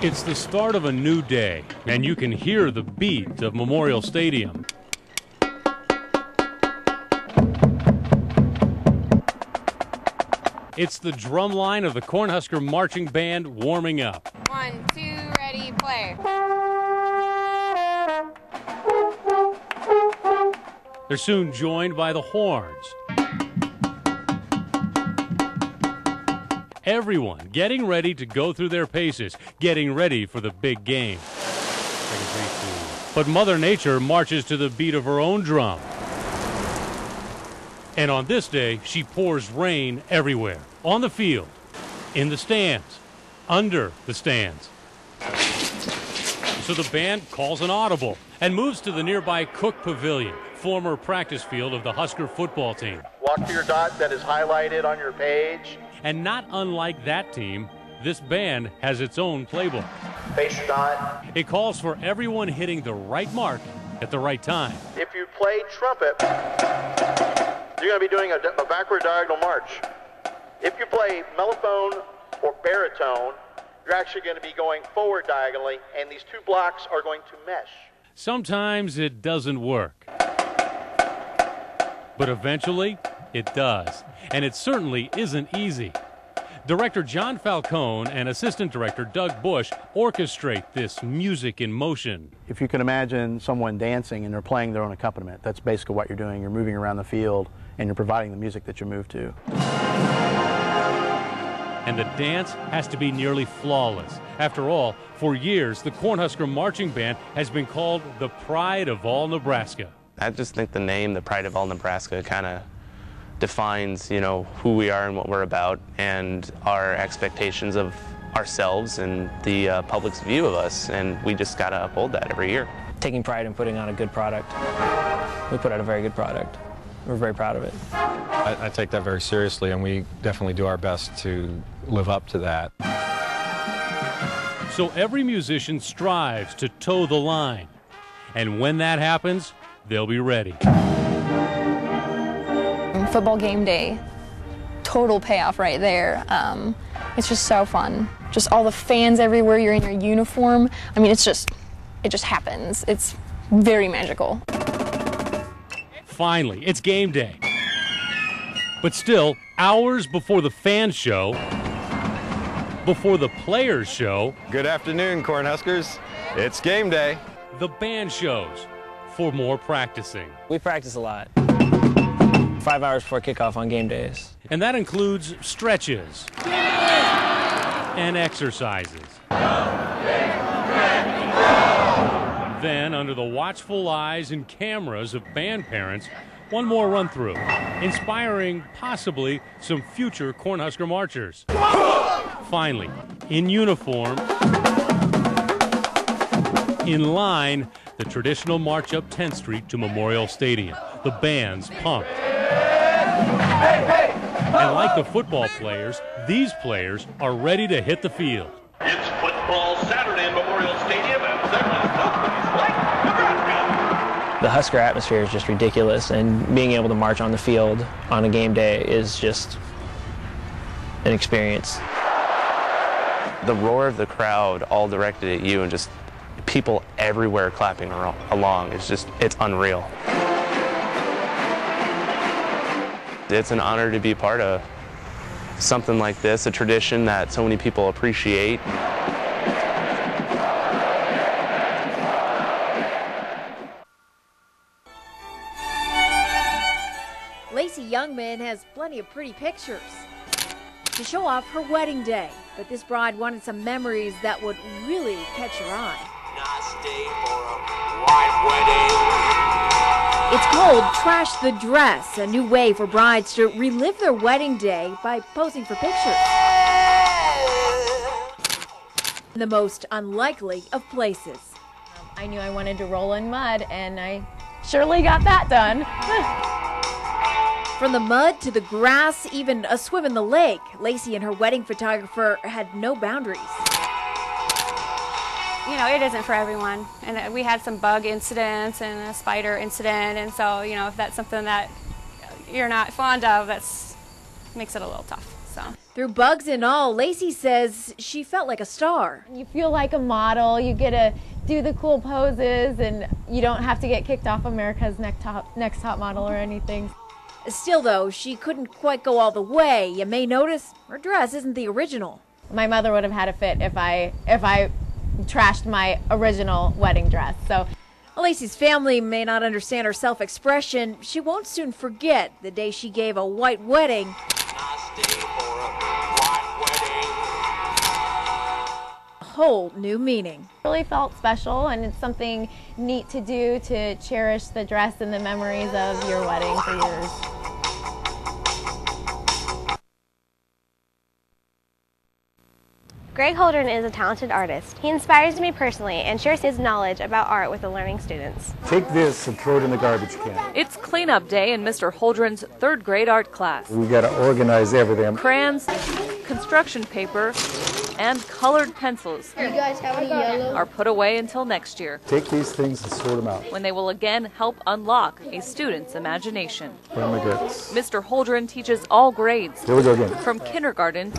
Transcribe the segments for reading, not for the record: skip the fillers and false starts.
It's the start of a new day, and you can hear the beat of Memorial Stadium. It's the drum line of the Cornhusker Marching Band warming up. 1, 2, ready, play. They're soon joined by the horns. Everyone getting ready to go through their paces, getting ready for the big game. But Mother Nature marches to the beat of her own drum. And on this day, she pours rain everywhere. On the field, in the stands, under the stands. So the band calls an audible and moves to the nearby Cook Pavilion, former practice field of the Husker football team. Walk to your dot that is highlighted on your page. And not unlike that team, this band has its own playbook. Face your dot. It calls for everyone hitting the right mark at the right time. If you play trumpet, you're going to be doing a backward diagonal march. If you play mellophone or baritone, you're actually going to be going forward diagonally, and these two blocks are going to mesh. Sometimes it doesn't work. But eventually, it does. And it certainly isn't easy. Director John Falcone and Assistant Director Doug Bush orchestrate this music in motion. If you can imagine someone dancing and they're playing their own accompaniment, that's basically what you're doing. You're moving around the field and you're providing the music that you move to. And the dance has to be nearly flawless. After all, for years, the Cornhusker Marching Band has been called the pride of all Nebraska. I just think the name, the pride of all Nebraska, kind of defines, who we are and what we're about, and our expectations of ourselves and the public's view of us, and we just got to uphold that every year. Taking pride in putting on a good product. We put out a very good product. We're very proud of it. I take that very seriously, and we definitely do our best to live up to that. So every musician strives to toe the line, and when that happens, they'll be ready. Football game day, total payoff right there. It's just so fun. Just all the fans everywhere, you're in your uniform. I mean, it just happens. It's very magical. Finally, it's game day. But still, hours before the fans show, before the players show. Good afternoon, Cornhuskers. It's game day. The band shows for more practicing. We practice a lot. 5 hours before kickoff on game days. And that includes stretches and exercises. Then, under the watchful eyes and cameras of band parents, one more run-through, inspiring possibly some future Cornhusker marchers. Finally, in uniform, in line, the traditional march up 10th Street to Memorial Stadium. The band's pumped. And like the football players, these players are ready to hit the field. It's football Saturday in Memorial Stadium, and there is no place like Nebraska. The Husker atmosphere is just ridiculous, and being able to march on the field on a game day is just an experience. The roar of the crowd all directed at you, and just people everywhere clapping along. It's unreal. It's an honor to be part of something like this, a tradition that so many people appreciate. Lacey Youngman has plenty of pretty pictures to show off her wedding day, but this bride wanted some memories that would really catch your eye. Nice day for a white wedding. It's called Trash the Dress, a new way for brides to relive their wedding day by posing for pictures. In the most unlikely of places. I knew I wanted to roll in mud, and I surely got that done. From the mud to the grass, even a swim in the lake, Lacey and her wedding photographer had no boundaries. It isn't for everyone. And we had some bug incidents and a spider incident, and so, if that's something that you're not fond of, makes it a little tough. So. Through bugs and all, Lacey says she felt like a star. You feel like a model, you get to do the cool poses, and you don't have to get kicked off America's Next Top Model or anything. Still, though, she couldn't quite go all the way. You may notice her dress isn't the original. My mother would have had a fit if I trashed my original wedding dress. So Lacey's family may not understand her self-expression. She won't soon forget the day she gave a white wedding a whole new meaning. It really felt special, and it's something neat to do to cherish the dress and the memories of your wedding for years. Greg Holdren is a talented artist. He inspires me personally and shares his knowledge about art with the learning students. Take this and throw it in the garbage can. It's cleanup day in Mr. Holdren's third grade art class. We got to organize everything. Crayons, construction paper, and colored pencils You guys have any yellow? are put away until next year, Take these things and sort them out. when they will again help unlock a student's imagination. Immigrants. Mr. Holdren teaches all grades, Here we go again. from kindergarten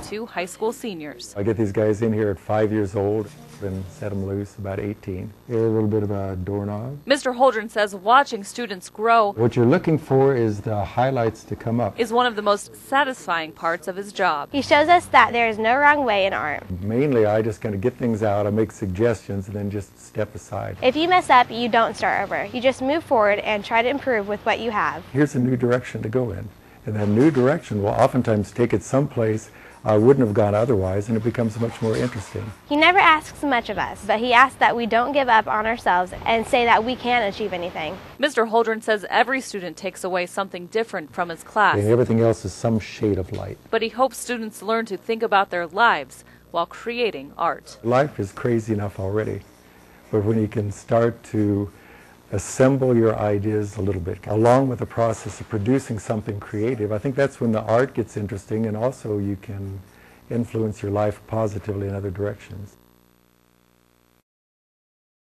to high school seniors. I get these guys in here at 5 years old and set them loose about 18. Here, a little bit of a doorknob. Mr. Holdren says watching students grow What you're looking for is the highlights to come up. is one of the most satisfying parts of his job. He shows us that there is no wrong way in art. Mainly, I just kind of get things out, I make suggestions, and then just step aside. If you mess up, you don't start over. You just move forward and try to improve with what you have. Here's a new direction to go in. And that new direction will oftentimes take it someplace I wouldn't have gone otherwise, and it becomes much more interesting. He never asks much of us, but he asks that we don't give up on ourselves and say that we can achieve anything. Mr. Holdren says every student takes away something different from his class, And everything else is some shade of light. but he hopes students learn to think about their lives while creating art. Life is crazy enough already, but when you can start to assemble your ideas a little bit, along with the process of producing something creative, I think that's when the art gets interesting, and also you can influence your life positively in other directions.